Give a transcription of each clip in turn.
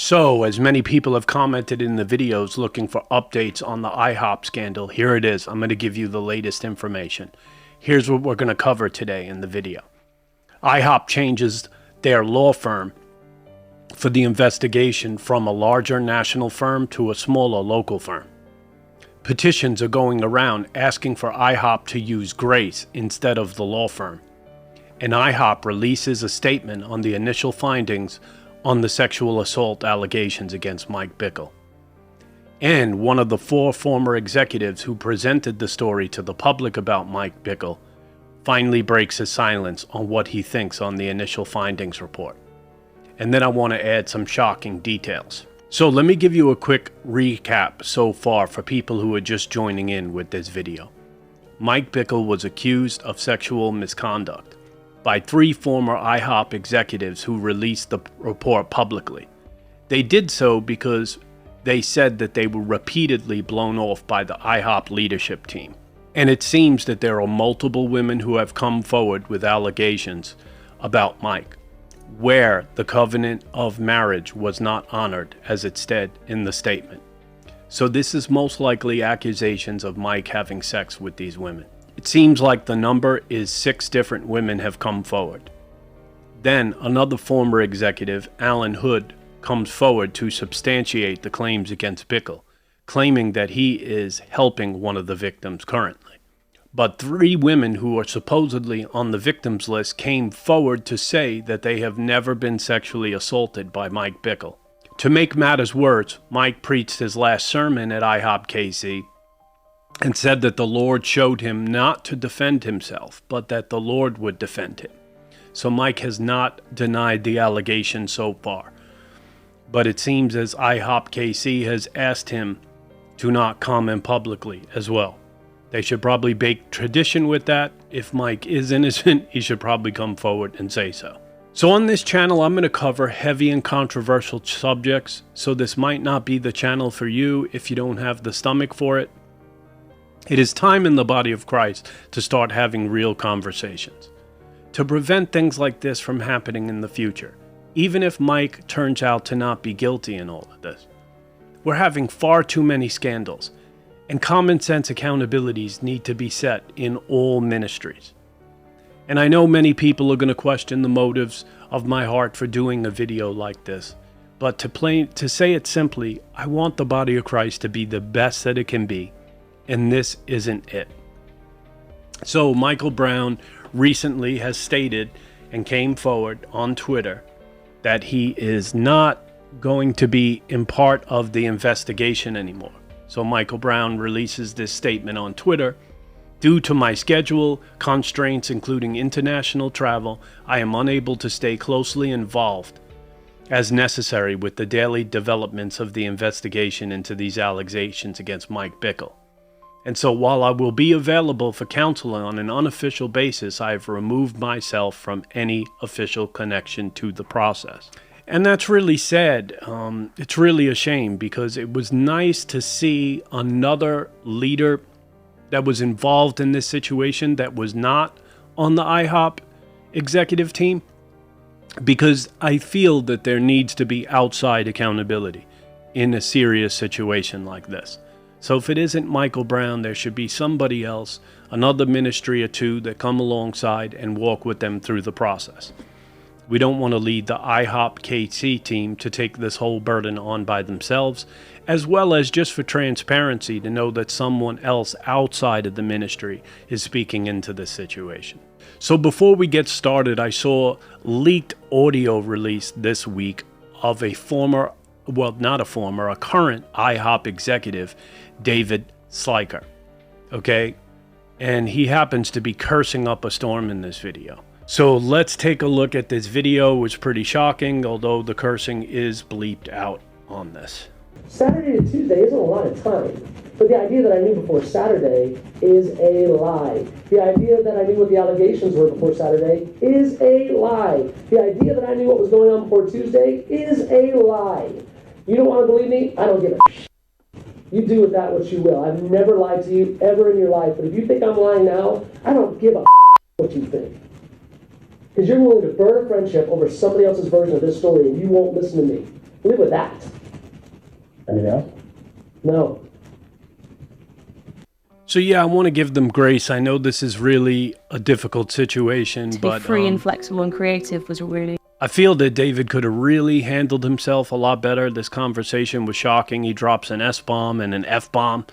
So, as many people have commented in the videos looking for updates on the IHOP scandal, here it is. I'm going to give you the latest information. Here's what we're going to cover today in the video. IHOP changes their law firm for the investigation from a larger national firm to a smaller local firm. Petitions are going around asking for IHOP to use Grace instead of the law firm. And IHOP releases a statement on the initial findings on the sexual assault allegations against Mike Bickle. And one of the 4 former executives who presented the story to the public about Mike Bickle finally breaks his silence on what he thinks on the initial findings report. And then I want to add some shocking details. So let me give you a quick recap so far for people who are just joining in with this video. Mike Bickle was accused of sexual misconduct by 3 former IHOP executives who released the report publicly. They did so because they said that they were repeatedly blown off by the IHOP leadership team. And it seems that there are multiple women who have come forward with allegations about Mike, where the covenant of marriage was not honored as it said in the statement. So this is most likely accusations of Mike having sex with these women. It seems like the number is 6 different women have come forward. Then another former executive, Alan Hood, comes forward to substantiate the claims against Bickle, claiming that he is helping one of the victims currently. But 3 women who are supposedly on the victims list came forward to say that they have never been sexually assaulted by Mike Bickle. To make matters worse, Mike preached his last sermon at Ihopkc and said that the Lord showed him not to defend himself, but that the Lord would defend him. So Mike has not denied the allegation so far. But it seems as Ihopkc has asked him to not comment publicly as well. They should probably bake tradition with that. If Mike is innocent, he should probably come forward and say so. So on this channel, I'm going to cover heavy and controversial subjects, so this might not be the channel for you if you don't have the stomach for it. It is time in the body of Christ to start having real conversations, to prevent things like this from happening in the future, even if Mike turns out to not be guilty in all of this. We're having far too many scandals, and common sense accountabilities need to be set in all ministries. And I know many people are going to question the motives of my heart for doing a video like this, but to say it simply, I want the body of Christ to be the best that it can be. And this isn't it. So Michael Brwon recently has stated and came forward on Twitter that he is not going to be in part of the investigation anymore. So Michael Brwon releases this statement on Twitter. Due to my schedule constraints, including international travel, I am unable to stay closely involved as necessary with the daily developments of the investigation into these allegations against Mike Bickle. And so while I will be available for counsel on an unofficial basis, I have removed myself from any official connection to the process. And that's really sad. It's really a shame because it was nice to see another leader that was involved in this situation that was not on the IHOP executive team, because I feel that there needs to be outside accountability in a serious situation like this. So if it isn't Michael Brwon, there should be somebody else, another ministry or 2 that come alongside and walk with them through the process. We don't want to lead the Ihopkc team to take this whole burden on by themselves, as well as just for transparency to know that someone else outside of the ministry is speaking into this situation. So before we get started, I saw leaked audio released this week of a current IHOP executive, David Slyker, okay? And he happens to be cursing up a storm in this video. So let's take a look at this video, which is pretty shocking, although the cursing is bleeped out on this. Saturday to Tuesday isn't a lot of time, but the idea that I knew before Saturday is a lie. The idea that I knew what the allegations were before Saturday is a lie. The idea that I knew what was going on before Tuesday is a lie. You don't want to believe me? I don't give a shit. You do with that what you will. I've never lied to you ever in your life, but if you think I'm lying now, I don't give a what you think. Because you're willing to burn a friendship over somebody else's version of this story, and you won't listen to me. Live with that. Anything else? No. So yeah, I want to give them grace. I know this is really a difficult situation, To be free and flexible and creative was really... I feel that David could have really handled himself a lot better. This conversation was shocking. He drops an S-bomb and an F-bomb.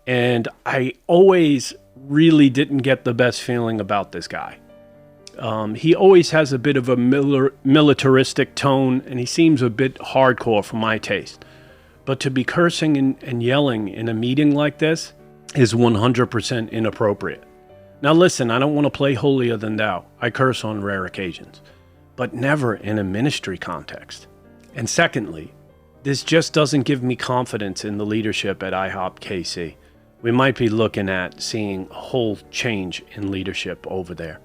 And I always really didn't get the best feeling about this guy. He always has a bit of a militaristic tone, and he seems a bit hardcore for my taste. But to be cursing and yelling in a meeting like this is 100% inappropriate. Now listen, I don't want to play holier than thou. I curse on rare occasions, but never in a ministry context. And secondly, this just doesn't give me confidence in the leadership at Ihopkc. We might be looking at seeing a whole change in leadership over there.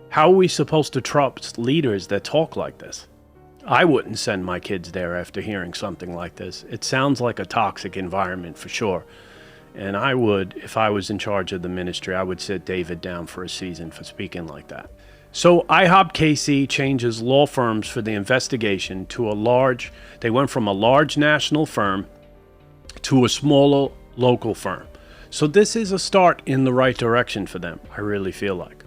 How are we supposed to trust leaders that talk like this? I wouldn't send my kids there after hearing something like this. It sounds like a toxic environment for sure. And I would, if I was in charge of the ministry, I would sit David down for a season for speaking like that. So Ihopkc changes law firms for the investigation to they went from a large national firm to a smaller local firm. So this is a start in the right direction for them, I really feel like.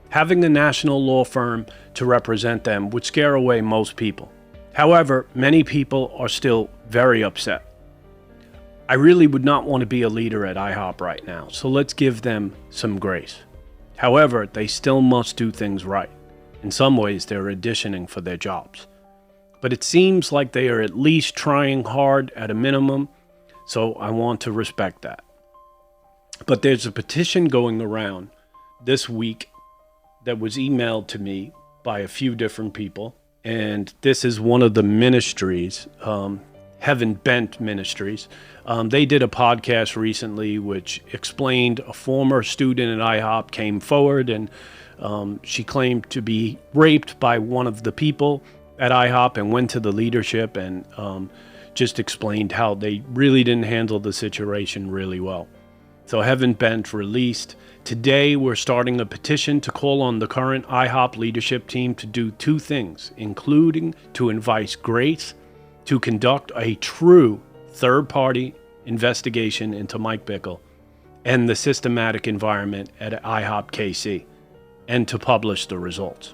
Having a national law firm to represent them would scare away most people. However, many people are still very upset. I really would not want to be a leader at IHOP right now, so let's give them some grace. However, they still must do things right. In some ways, they're auditioning for their jobs. But it seems like they are at least trying hard at a minimum, so I want to respect that. But there's a petition going around this week that was emailed to me by a few different people, and this is one of the ministries, Heaven Bent Ministries. They did a podcast recently which explained a former student at IHOP came forward and she claimed to be raped by one of the people at IHOP and went to the leadership and just explained how they really didn't handle the situation really well. So Heaven Bent released. Today we're starting a petition to call on the current IHOP leadership team to do two things, including to invite grace to conduct a true third-party investigation into Mike Bickle and the systematic environment at Ihopkc, and to publish the results.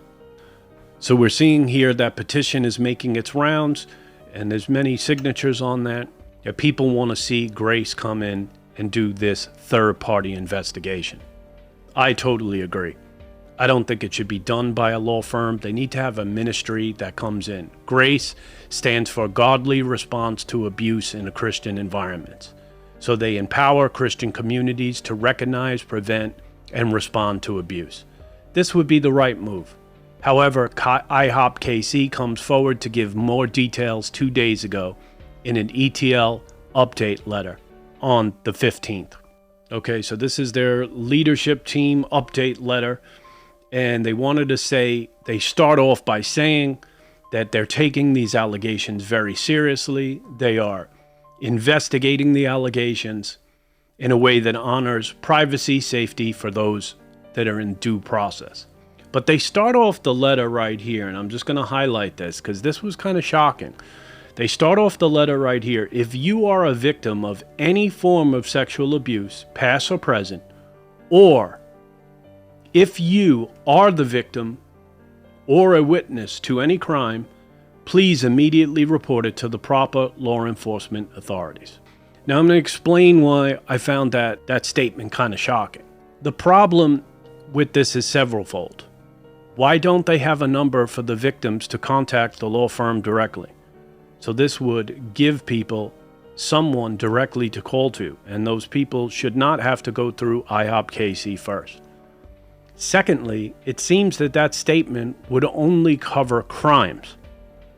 So we're seeing here that petition is making its rounds, and there's many signatures on that. People want to see grace come in and do this third-party investigation. I totally agree. I don't think it should be done by a law firm. They need to have a ministry that comes in. Grace stands for godly response to abuse in a Christian environment. So they empower Christian communities to recognize, prevent, and respond to abuse. This would be the right move. However, Ihopkc comes forward to give more details 2 days ago in an ETL update letter on the 15th. Okay, so this is their leadership team update letter. And they wanted to say, they start off by saying that they're taking these allegations very seriously. They are investigating the allegations in a way that honors privacy, safety for those that are in due process. But they start off the letter right here, and I'm just going to highlight this because this was kind of shocking. They start off the letter right here. If you are a victim of any form of sexual abuse, past or present, or if you are the victim or a witness to any crime, please immediately report it to the proper law enforcement authorities. Now I'm going to explain why I found that statement kind of shocking. The problem with this is severalfold. Why don't they have a number for the victims to contact the law firm directly? So this would give people someone directly to call to, and those people should not have to go through Ihopkc first. Secondly, it seems that statement would only cover crimes,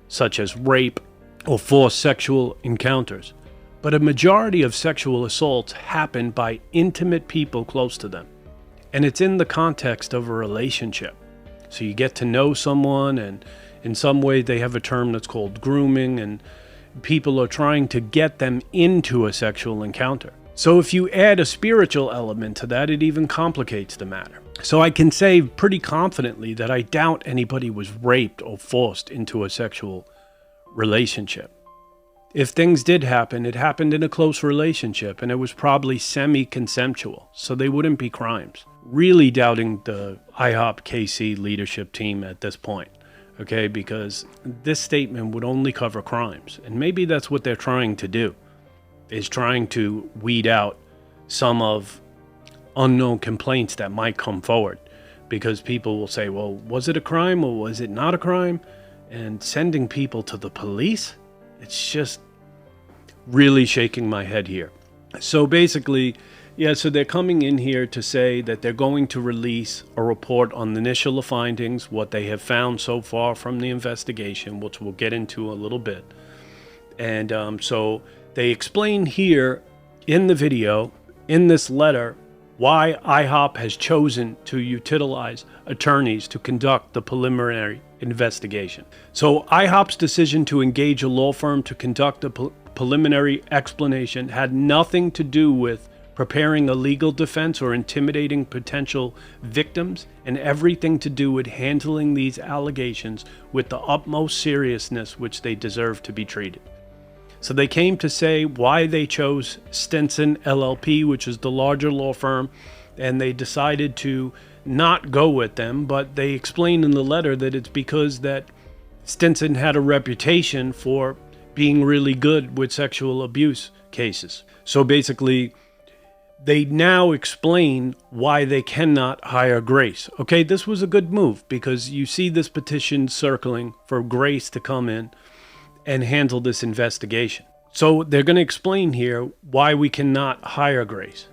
such as rape or forced sexual encounters. But a majority of sexual assaults happen by intimate people close to them. And it's in the context of a relationship. So you get to know someone, and in some way they have a term that's called grooming, and people are trying to get them into a sexual encounter. So if you add a spiritual element to that, it even complicates the matter. So I can say pretty confidently that I doubt anybody was raped or forced into a sexual relationship. If things did happen, it happened in a close relationship, and it was probably semi-consensual, so they wouldn't be crimes. Really doubting the Ihopkc leadership team at this point, okay, because this statement would only cover crimes, and maybe that's what they're trying to do, is trying to weed out some of unknown complaints that might come forward, because people will say, well, was it a crime or was it not a crime? And sending people to the police? It's just really shaking my head here. So basically, yeah, so they're coming in here to say that they're going to release a report on the initial findings, what they have found so far from the investigation, which we'll get into a little bit. And so they explain here in the video, in this letter, why IHOP has chosen to utilize attorneys to conduct the preliminary investigation. So IHOP's decision to engage a law firm to conduct a preliminary explanation had nothing to do with preparing a legal defense or intimidating potential victims, and everything to do with handling these allegations with the utmost seriousness which they deserve to be treated. So they came to say why they chose Stinson LLP, which is the larger law firm, and they decided to not go with them, but they explained in the letter that it's because that Stinson had a reputation for being really good with sexual abuse cases. So basically, they now explain why they cannot hire Grace. Okay, this was a good move because you see this petition circling for Grace to come in and handle this investigation. So they're going to explain here why we cannot hire Grace.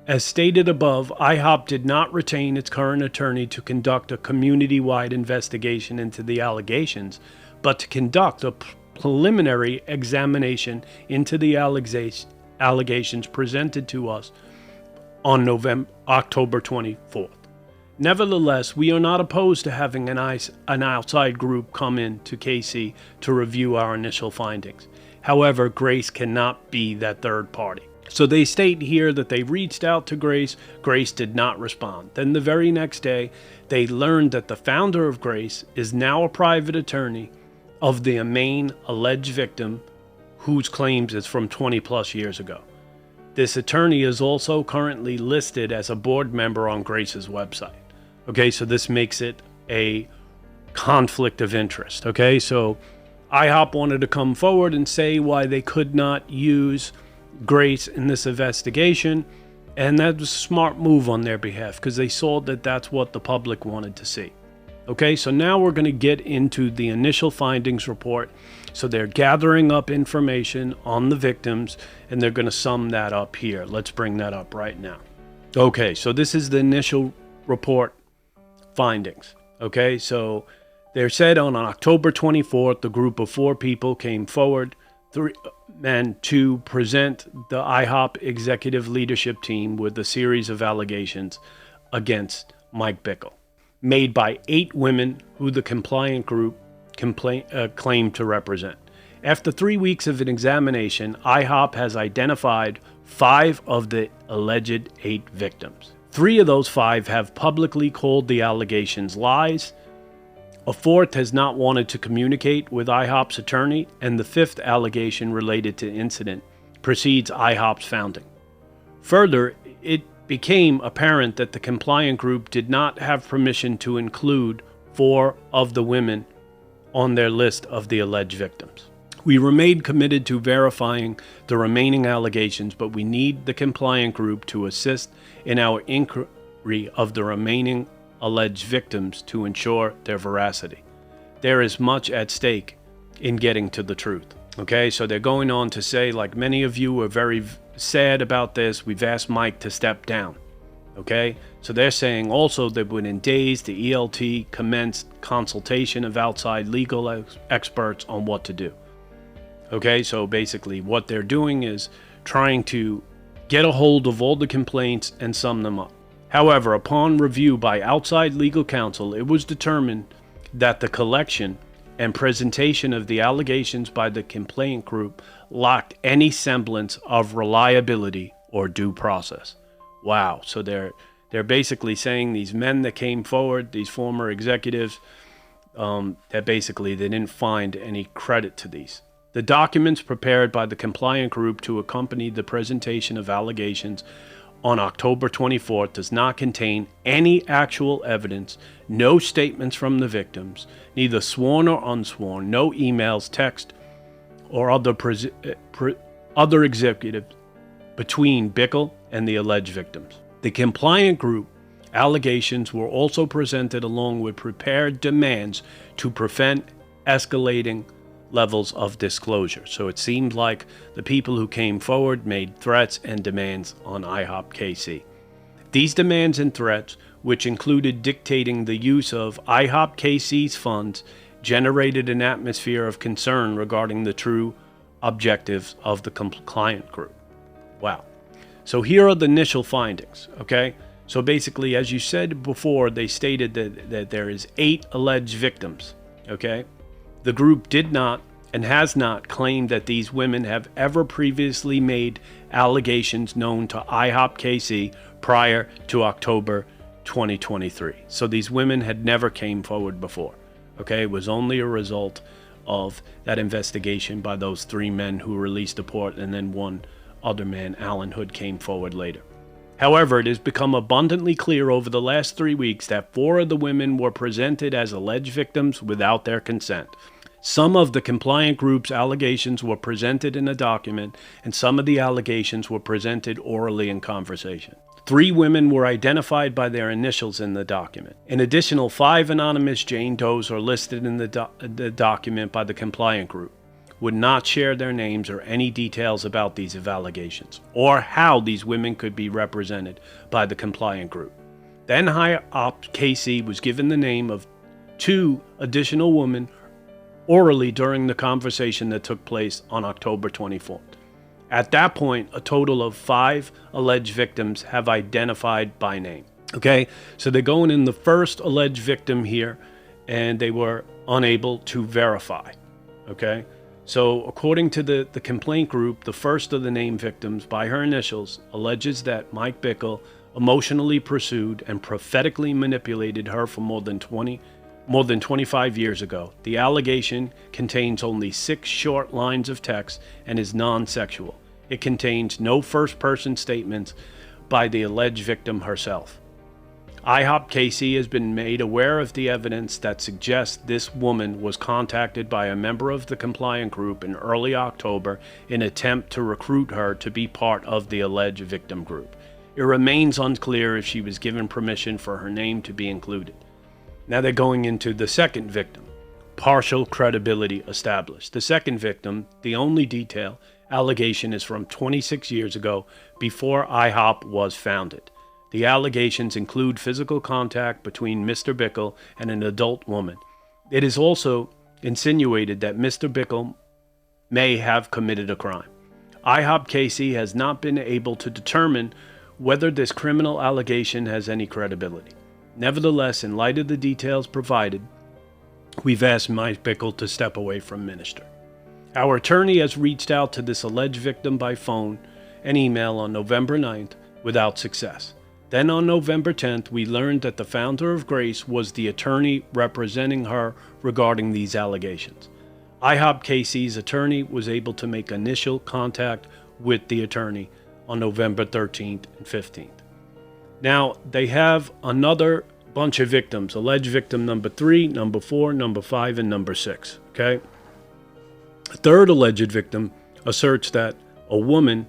As stated above, IHOP did not retain its current attorney to conduct a community-wide investigation into the allegations, but to conduct a preliminary examination into the allegations presented to us on October 24th. Nevertheless, we are not opposed to having an outside group come in to KC to review our initial findings. However, Grace cannot be that third party. So they state here that they reached out to Grace. Grace did not respond. Then the very next day, they learned that the founder of Grace is now a private attorney of the main alleged victim, whose claims is from 20 plus years ago. This attorney is also currently listed as a board member on Grace's website. Okay, so this makes it a conflict of interest. Okay, so IHOP wanted to come forward and say why they could not use Grace in this investigation, and that was a smart move on their behalf because they saw that that's what the public wanted to see. Okay, so now we're going to get into the initial findings report. So they're gathering up information on the victims, and they're going to sum that up here. Let's bring that up right now. Okay, so this is the initial report findings. Okay, so they're said on October 24th, the group of 4 people came forward, 3 men, to present the IHOP executive leadership team with a series of allegations against Mike Bickle, made by 8 women who the compliant group claimed to represent. After 3 weeks of an examination, IHOP has identified 5 of the alleged 8 victims. 3 of those 5 have publicly called the allegations lies. A 4th has not wanted to communicate with IHOP's attorney, and the 5th allegation related to incident precedes IHOP's founding. Further, it became apparent that the compliant group did not have permission to include 4 of the women on their list of the alleged victims. We remain committed to verifying the remaining allegations, but we need the compliant group to assist in our inquiry of the remaining alleged victims to ensure their veracity. There is much at stake in getting to the truth. Okay, so they're going on to say, like, many of you are very sad about this. We've asked Mike to step down. Okay, so they're saying also that within days, the ELT commenced consultation of outside legal experts on what to do. Okay, so basically what they're doing is trying to get a hold of all the complaints and sum them up. However, upon review by outside legal counsel, it was determined that the collection and presentation of the allegations by the complaint group lacked any semblance of reliability or due process. Wow, so they're basically saying these men that came forward, these former executives, that basically they didn't find any credit to these. The documents prepared by the compliant group to accompany the presentation of allegations on October 24th does not contain any actual evidence, no statements from the victims, neither sworn or unsworn, no emails, text, or other executives between Bickle and the alleged victims. The compliant group allegations were also presented along with prepared demands to prevent escalating levels of disclosure. So it seemed like the people who came forward made threats and demands on Ihopkc. These demands and threats, which included dictating the use of Ihopkc's funds, generated an atmosphere of concern regarding the true objectives of the compliant group. Wow. So here are the initial findings, okay? So basically, as you said before, they stated that there is 8 alleged victims, okay? The group did not and has not claimed that these women have ever previously made allegations known to Ihopkc prior to October 2023. So these women had never came forward before, okay? It was only a result of that investigation by those 3 men who released the report, and then one other man, Alan Hood, came forward later. However, it has become abundantly clear over the last 3 weeks that 4 of the women were presented as alleged victims without their consent. Some of the compliant group's allegations were presented in a document, and some of the allegations were presented orally in conversation. 3 women were identified by their initials in the document. An additional 5 anonymous Jane Does are listed in the document by the compliant group. Would not share their names or any details about these allegations, or how these women could be represented by the compliant group. Then Ihopkc was given the name of 2 additional women orally during the conversation that took place on October 24th. At that point, a total of 5 alleged victims have identified by name. Okay, so they're going in the first alleged victim here, and they were unable to verify. Okay, so according to the complaint group, the first of the named victims, by her initials, alleges that Mike Bickle emotionally pursued and prophetically manipulated her for more than 25 years ago. The allegation contains only 6 short lines of text and is non-sexual. It contains no first-person statements by the alleged victim herself. Ihopkc has been made aware of the evidence that suggests this woman was contacted by a member of the compliant group in early October in an attempt to recruit her to be part of the alleged victim group. It remains unclear if she was given permission for her name to be included. Now they're going into the second victim. Partial credibility established. The second victim, the only allegation is from 26 years ago, before IHOP was founded. The allegations include physical contact between Mr. Bickle and an adult woman. It is also insinuated that Mr. Bickle may have committed a crime. Ihopkc has not been able to determine whether this criminal allegation has any credibility. Nevertheless, in light of the details provided, we've asked Mike Bickle to step away from ministry. Our attorney has reached out to this alleged victim by phone and email on November 9th without success. Then on November 10th, we learned that the founder of Grace was the attorney representing her regarding these allegations. Ihopkc's attorney was able to make initial contact with the attorney on November 13th and 15th. Now, they have another bunch of victims, alleged victim number 3, number 4, number 5, and number 6, okay? A third alleged victim asserts that a woman,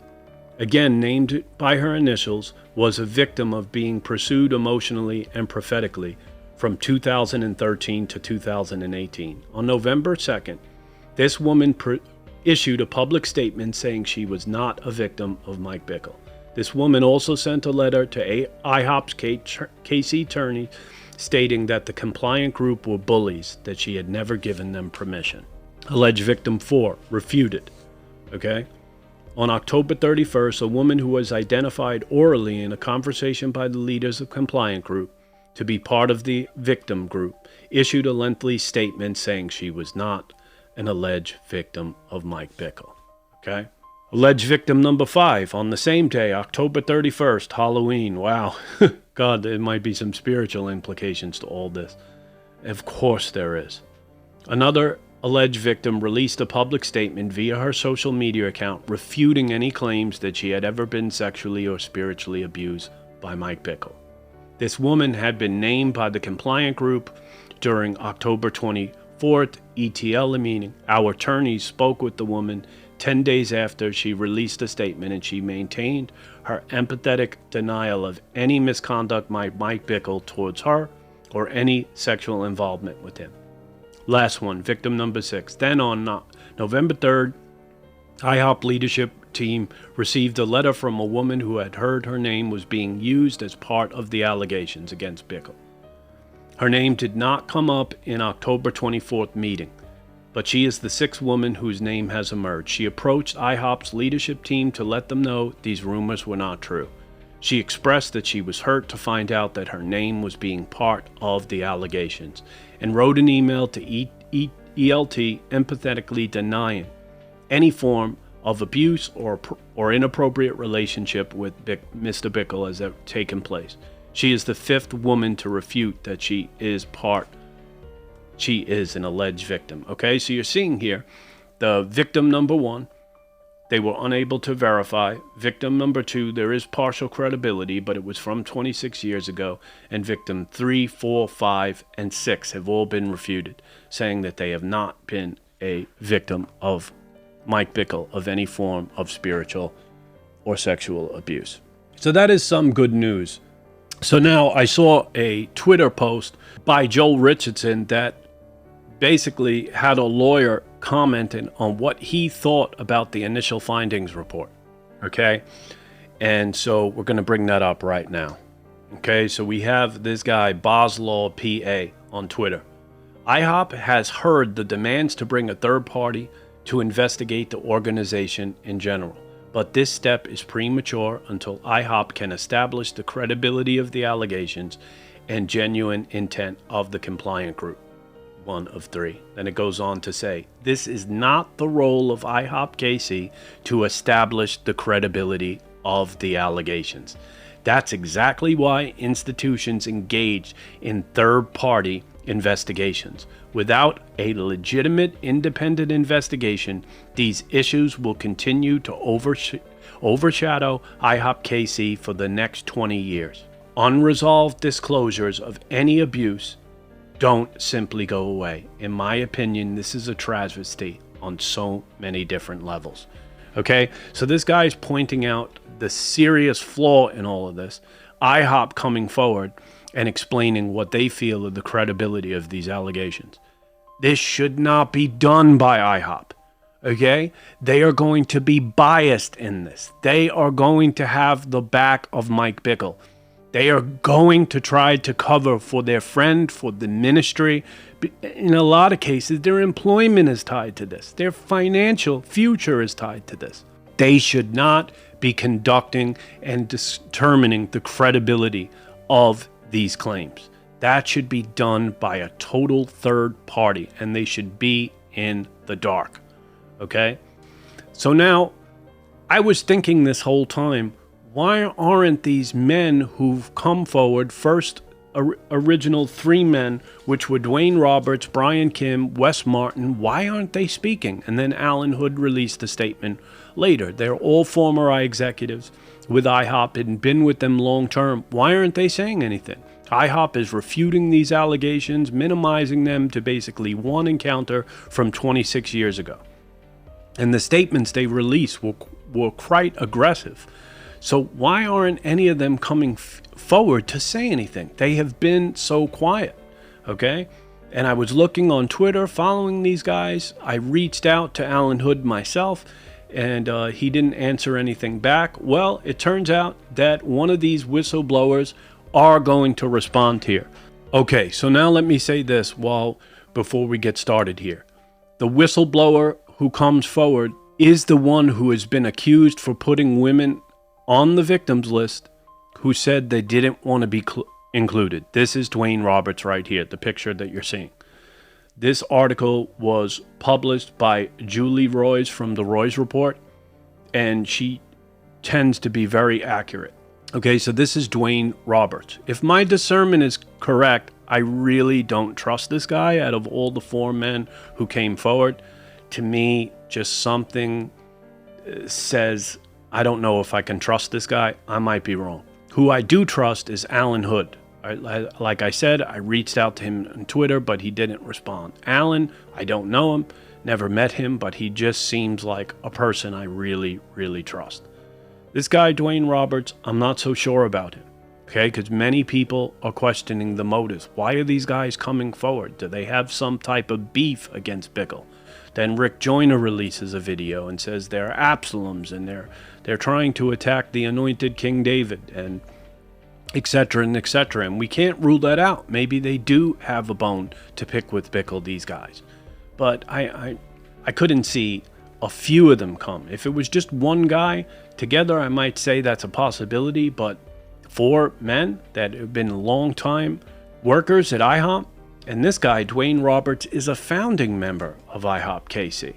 again named by her initials, was a victim of being pursued emotionally and prophetically from 2013 to 2018. On November 2nd, this woman issued a public statement saying she was not a victim of Mike Bickle. This woman also sent a letter to Ihopkc attorney stating that the compliant group were bullies, that she had never given them permission. Alleged victim 4 refuted. Okay? On October 31st, a woman who was identified orally in a conversation by the leaders of compliant group to be part of the victim group issued a lengthy statement saying she was not an alleged victim of Mike Bickle. Okay? Alleged victim number 5 on the same day, October 31st, Halloween. Wow. God, there might be some spiritual implications to all this. Of course there is. Another alleged victim released a public statement via her social media account refuting any claims that she had ever been sexually or spiritually abused by Mike Bickle. This woman had been named by the compliant group during October 24th ETL meeting. Our attorneys spoke with the woman 10 days after she released a statement, and she maintained her empathetic denial of any misconduct by Mike Bickle towards her or any sexual involvement with him. Last one, victim number 6. Then on November 3rd, IHOP leadership team received a letter from a woman who had heard her name was being used as part of the allegations against Bickle. Her name did not come up in October 24th meeting, but she is the 6th woman whose name has emerged. She approached IHOP's leadership team to let them know these rumors were not true. She expressed that she was hurt to find out that her name was being part of the allegations, and wrote an email to ELT empathetically denying any form of abuse or inappropriate relationship with Mr. Bickle has taken place. She is the 5th woman to refute that she is an alleged victim. Okay, so you're seeing here the victim number 1, they were unable to verify. Victim number 2, there is partial credibility, but it was from 26 years ago. And victim 3, 4, 5, and 6 have all been refuted, saying that they have not been a victim of Mike Bickle of any form of spiritual or sexual abuse. So that is some good news. So now I saw a Twitter post by Joel Richardson that basically had a lawyer commenting on what he thought about the initial findings report. Okay? And so we're going to bring that up right now. Okay? So we have this guy, Bosaw PA, on Twitter. IHOP has heard the demands to bring a third party to investigate the organization in general, but this step is premature until IHOP can establish the credibility of the allegations and genuine intent of the compliant group. 1 of 3. Then it goes on to say, this is not the role of Ihopkc to establish the credibility of the allegations. That's exactly why institutions engage in third-party investigations. Without a legitimate independent investigation, these issues will continue to overshadow Ihopkc for the next 20 years. Unresolved disclosures of any abuse don't simply go away. In my opinion, this is a travesty on so many different levels. Okay, so this guy's pointing out the serious flaw in all of this. IHOP coming forward and explaining what they feel of the credibility of these allegations. This should not be done by IHOP. Okay, they are going to be biased in this. They are going to have the back of Mike Bickle. They are going to try to cover for their friend, for the ministry. In a lot of cases, their employment is tied to this. Their financial future is tied to this. They should not be conducting and determining the credibility of these claims. That should be done by a total third party, and they should be in the dark. Okay? So now, I was thinking this whole time, why aren't these men who've come forward, first original 3 men, which were Dwayne Roberts, Brian Kim, Wes Martin, why aren't they speaking? And then Alan Hood released a statement later. They're all former executives with IHOP and been with them long term. Why aren't they saying anything? IHOP is refuting these allegations, minimizing them to basically one encounter from 26 years ago. And the statements they released were quite aggressive. So why aren't any of them coming forward to say anything? They have been so quiet, okay? And I was looking on Twitter, following these guys. I reached out to Alan Hood myself, and he didn't answer anything back. Well, it turns out that one of these whistleblowers are going to respond here. Okay, so now let me say this before we get started here. The whistleblower who comes forward is the one who has been accused for putting women on the victims list who said they didn't want to be included. This is Dwayne Roberts right here, the picture that you're seeing. This article was published by Julie Roys from the Roys Report, and she tends to be very accurate. Okay, so this is Dwayne Roberts. If my discernment is correct, I really don't trust this guy out of all the 4 men who came forward. To me, just something says, I don't know if I can trust this guy. I might be wrong. Who I do trust is Alan Hood. Like I said, I reached out to him on Twitter, but he didn't respond. Alan, I don't know him, never met him, but he just seems like a person I really, really trust. This guy, Dwayne Roberts, I'm not so sure about him. Okay, because many people are questioning the motives. Why are these guys coming forward? Do they have some type of beef against Bickle? Then Rick Joyner releases a video and says they're Absaloms and they're trying to attack the anointed King David and etc. and etc. And we can't rule that out. Maybe they do have a bone to pick with Bickle, these guys. But I couldn't see a few of them come. If it was just one guy together, I might say that's a possibility, but 4 men that have been long-time workers at IHOP, and this guy, Dwayne Roberts, is a founding member of Ihopkc.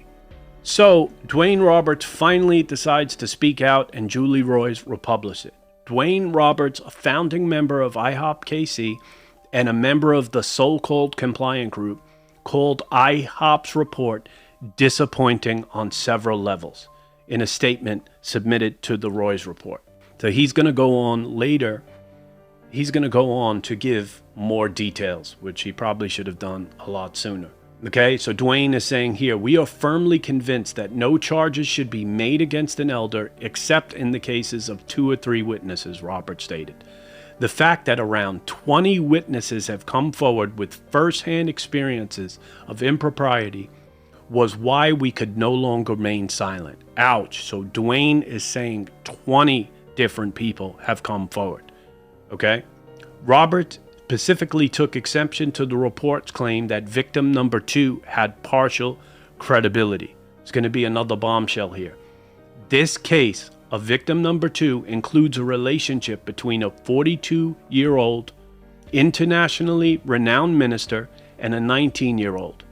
So, Dwayne Roberts finally decides to speak out, and Julie Roys republishes it. Dwayne Roberts, a founding member of Ihopkc and a member of the so-called compliant group, called IHOP's report disappointing on several levels in a statement submitted to the Roys report. So he's going to go on later. He's going to go on to give more details, which he probably should have done a lot sooner. Okay, so Dwayne is saying here, we are firmly convinced that no charges should be made against an elder except in the cases of 2 or 3 witnesses, Roberts stated. The fact that around 20 witnesses have come forward with first-hand experiences of impropriety was why we could no longer remain silent. Ouch. So Dwayne is saying 20 different people have come forward. Okay? Robert specifically took exception to the report's claim that victim number 2 had partial credibility. It's going to be another bombshell here. This case of victim number 2 includes a relationship between a 42-year-old internationally renowned minister and a 19-year-old.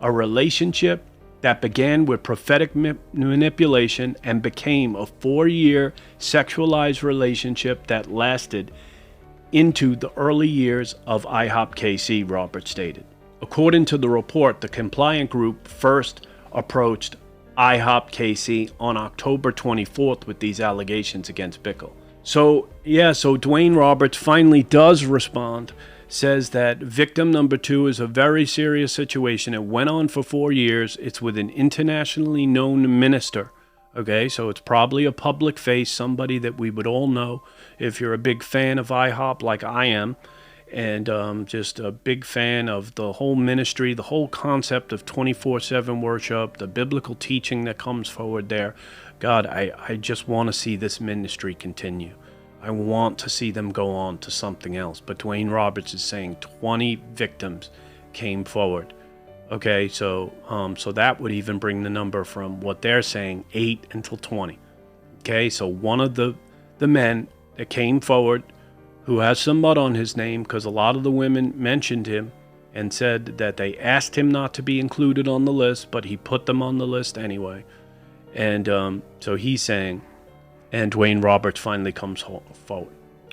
A relationship that began with prophetic manipulation and became a 4-year sexualized relationship that lasted into the early years of Ihopkc, Roberts stated. According to the report, the compliant group first approached Ihopkc on October 24th with these allegations against Bickle. So Dwayne Roberts finally does respond, says that victim number 2 is a very serious situation. It went on for 4 years. It's with an internationally known minister. Okay, so it's probably a public face, somebody that we would all know if you're a big fan of IHOP like I am, and just a big fan of the whole ministry, the whole concept of 24/7 worship, the biblical teaching that comes forward there. God, I just want to see this ministry continue. I want to see them go on to something else. But Dwayne Roberts is saying 20 victims came forward. Okay, so that would even bring the number from what they're saying, 8 until 20. Okay, so one of the men that came forward, who has some mud on his name, because a lot of the women mentioned him and said that they asked him not to be included on the list, but he put them on the list anyway. And so he's saying, and Dwayne Roberts finally comes forward.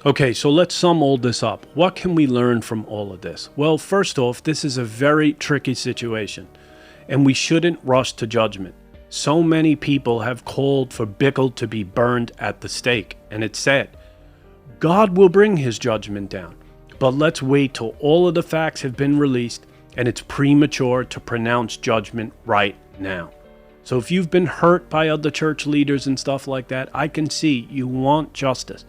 Okay, so let's sum all this up. What can we learn from all of this? Well, first off, this is a very tricky situation, and we shouldn't rush to judgment. So many people have called for Bickle to be burned at the stake, and it's said, God will bring his judgment down. But let's wait till all of the facts have been released, and it's premature to pronounce judgment right now. So if you've been hurt by other church leaders and stuff like that, I can see you want justice.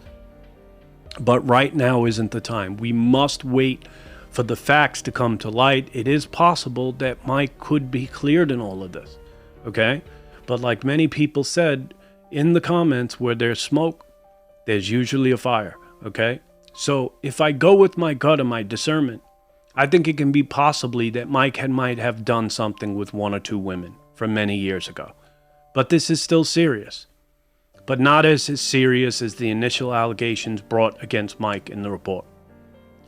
But right now isn't the time. We must wait for the facts to come to light. It is possible that Mike could be cleared in all of this. Okay? But like many people said in the comments, where there's smoke, there's usually a fire. Okay? So if I go with my gut and my discernment, I think it can be possibly that Mike might have done something with 1 or 2 women from many years ago. But this is still serious. But not as serious as the initial allegations brought against Mike in the report.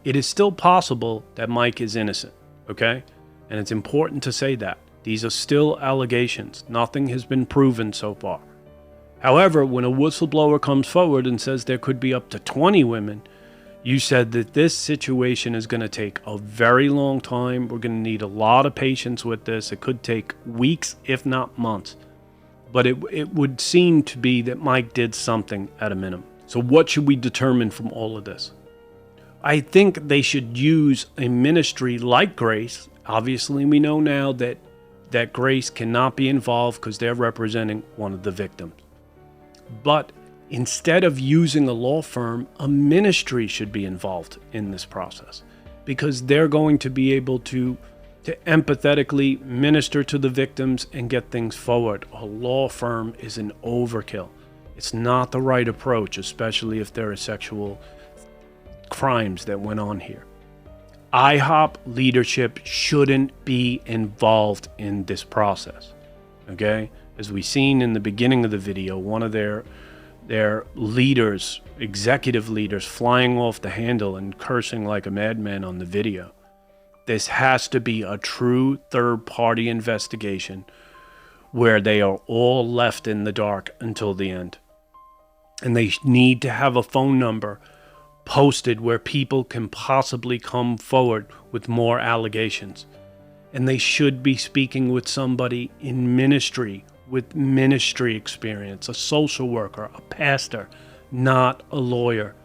It is still possible that Mike is innocent, okay? And it's important to say that. These are still allegations. Nothing has been proven so far. However, when a whistleblower comes forward and says there could be up to 20 women, You said that this situation is going to take a very long time. We're going to need a lot of patience with this. It could take weeks, if not months. But it would seem to be that Mike did something at a minimum. So what should we determine from all of this? I think they should use a ministry like Grace. Obviously, we know now that Grace cannot be involved because they're representing one of the victims. But instead of using a law firm, a ministry should be involved in this process, because they're going to be able to empathetically minister to the victims and get things forward. A law firm is an overkill. It's not the right approach, especially if there are sexual crimes that went on here. IHOP leadership shouldn't be involved in this process. Okay? As we seen in the beginning of the video, one of their leaders, executive leaders, flying off the handle and cursing like a madman on the video. This has to be a true third-party investigation where they are all left in the dark until the end. And they need to have a phone number posted where people can possibly come forward with more allegations. And they should be speaking with somebody in ministry, with ministry experience, a social worker, a pastor, not a lawyer.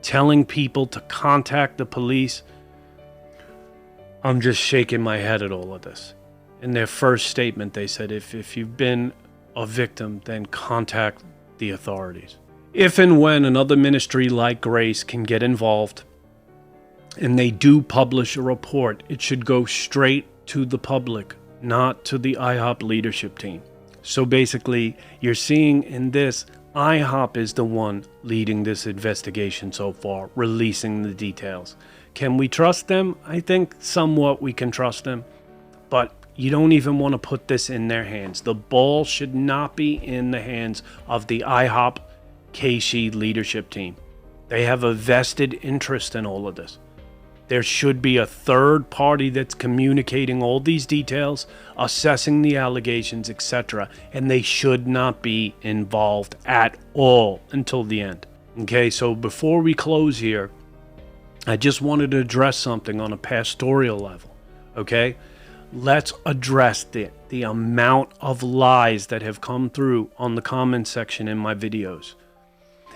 Telling people to contact the police. I'm just shaking my head at all of this. In their first statement, they said, if you've been a victim, then contact the authorities. If and when another ministry like Grace can get involved and they do publish a report, it should go straight to the public, not to the IHOP leadership team. So basically, you're seeing in this, IHOP is the one leading this investigation so far, releasing the details. Can we trust them? I think somewhat we can trust them, but you don't even want to put this in their hands. The ball should not be in the hands of the Ihopkc leadership team. They have a vested interest in all of this. There should be a third party that's communicating all these details, assessing the allegations, etc. And they should not be involved at all until the end. Okay, so before we close here, I just wanted to address something on a pastoral level. Okay, let's address the amount of lies that have come through on the comment section in my videos.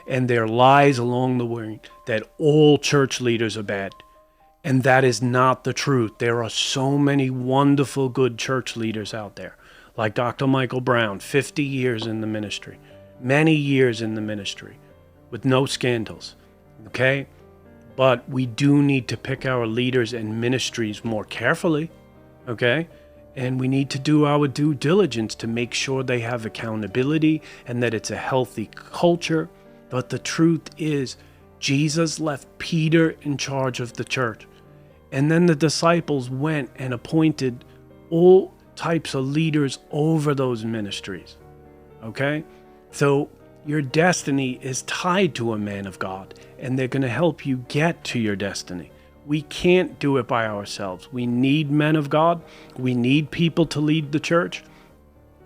And they're lies along the way that all church leaders are bad. And that is not the truth. There are so many wonderful, good church leaders out there, like Dr. Michael Brwon, 50 years in the ministry, many years in the ministry, with no scandals, okay? But we do need to pick our leaders and ministries more carefully, okay? And we need to do our due diligence to make sure they have accountability and that it's a healthy culture. But the truth is, Jesus left Peter in charge of the church. And then the disciples went and appointed all types of leaders over those ministries. Okay? So your destiny is tied to a man of God, and they're going to help you get to your destiny. We can't do it by ourselves. We need men of God. We need people to lead the church.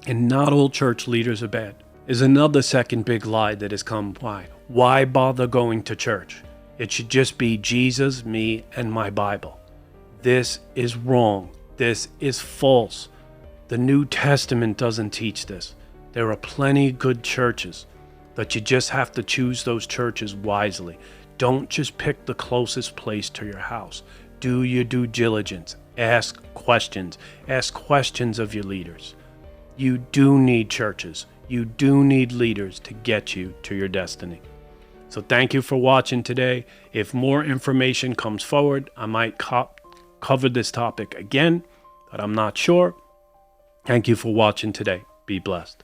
And not all church leaders are bad. Is another second big lie that has come by. Why bother going to church? It should just be Jesus, me, and my Bible. This is wrong. This is false. The New Testament doesn't teach this. There are plenty of good churches, but you just have to choose those churches wisely. Don't just pick the closest place to your house. Do your due diligence. Ask questions. Ask questions of your leaders. You do need churches. You do need leaders to get you to your destiny. So thank you for watching today. If more information comes forward, I might cover this topic again, but I'm not sure. Thank you for watching today. Be blessed.